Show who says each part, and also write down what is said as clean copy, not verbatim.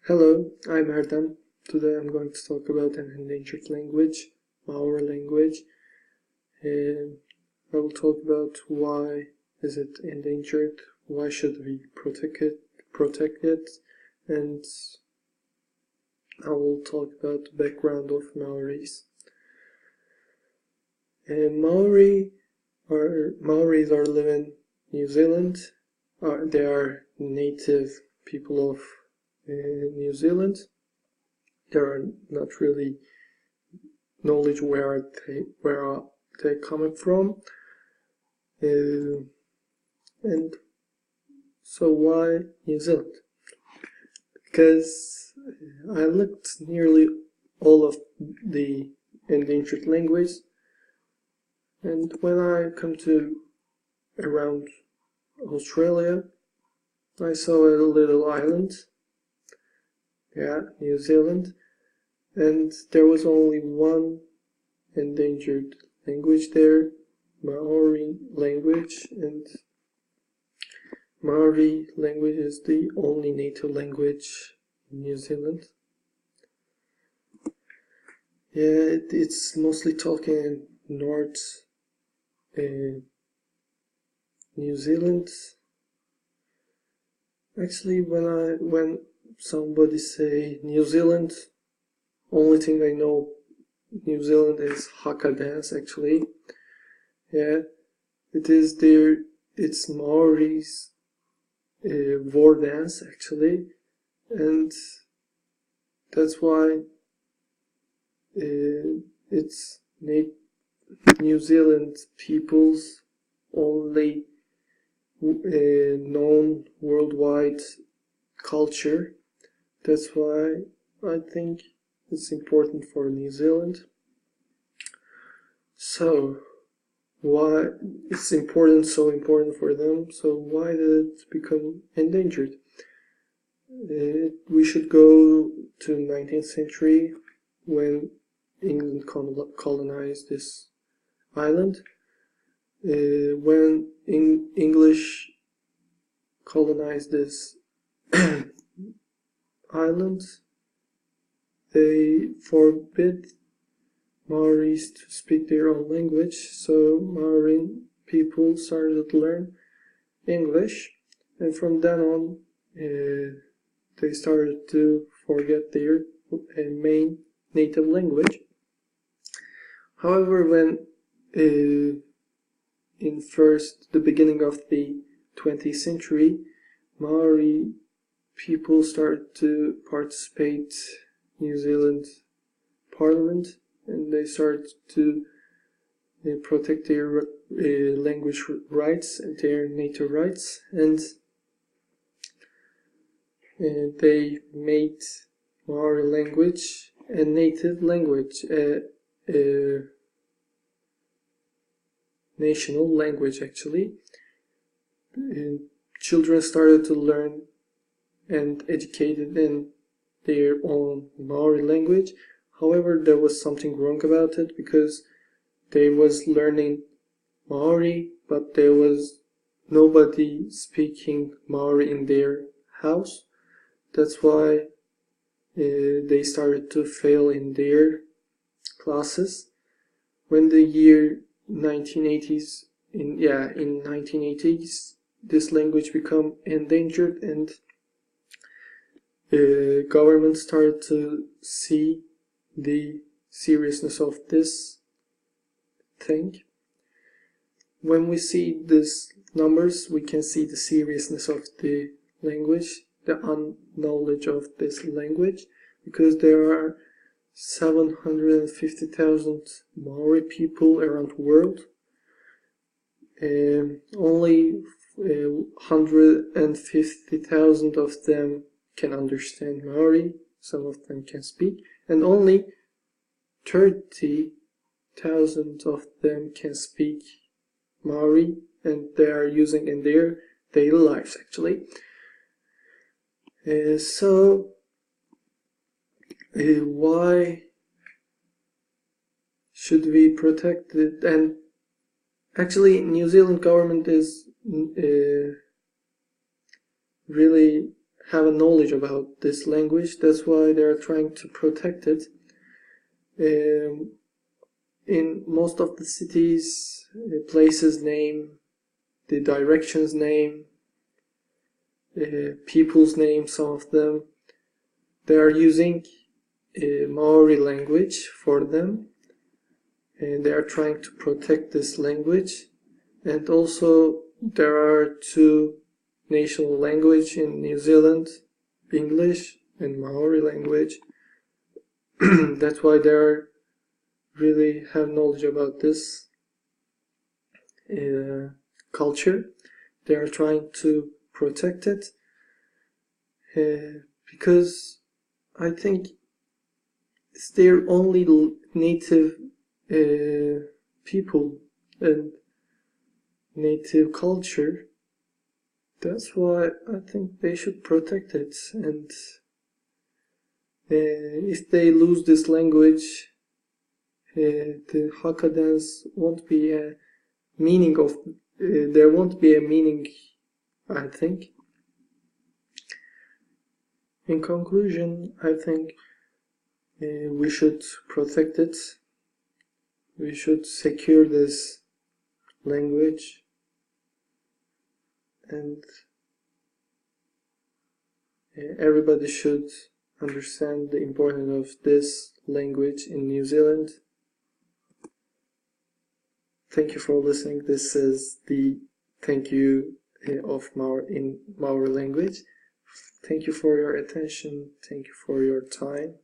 Speaker 1: Hello, I'm Erdem. Today I'm going to talk about an endangered language, Maori language. I will talk about why is it endangered, why should we protect it, and I will talk about the background of Maoris. Maoris are living in New Zealand. They are native people of New Zealand. There are not really knowledge where are they coming from, and so why New Zealand? Because I looked nearly all of the endangered languages, and when I come to around Australia, I saw a little island, New Zealand, and there was only one endangered language there, Maori language, and Maori language is the only native language in New Zealand. Yeah, it's mostly talking in North New Zealand. Actually, when somebody say New Zealand, only thing I know New Zealand is haka dance. Actually, yeah, it's Maori's war dance actually, and that's why it's New Zealand people's only known worldwide culture. That's why I think it's important for New Zealand. So why it's so important for them, so why did it become endangered? We should go to 19th century when England colonized this island. When English colonized this island, they forbid Maoris to speak their own language, so Maori people started to learn English, and from then on they started to forget their main native language. However, when in the beginning of the 20th century, Maori people started to participate in New Zealand Parliament, and they started to protect their language rights and their native rights, and they made Maori language a native language, a national language actually. Children started to learn and educated in their own Maori language. However, there was something wrong about it, because they was learning Maori, but there was nobody speaking Maori in their house. That's why they started to fail in their classes. When the year 1980s, in 1980s, this language became endangered, and the government started to see the seriousness of this thing. When we see these numbers, we can see the seriousness of the language, the unknowledge of this language, because there are 750,000 Maori people around the world. Only 150,000 of them can understand Maori, some of them can speak, and only 30,000 of them can speak Maori, and they are using in their daily lives actually. So why should we protect it? And actually, New Zealand government is really have a knowledge about this language. That's why they are trying to protect it. In most of the cities, places name, the directions name, people's name, some of them, they are using Maori language for them, and they are trying to protect this language. And also there are two national language in New Zealand, English and Maori language. That's why they are really have knowledge about this culture. They are trying to protect it because I think it's their only native people and native culture. That's why I think they should protect it. And if they lose this language, the Haka dance won't be a meaning of. There won't be a meaning, I think. In conclusion, I think we should protect it. We should secure this language, and everybody should understand the importance of this language in New Zealand. Thank you for listening. This is the thank you of Maori language. Thank you for your attention. Thank you for your time.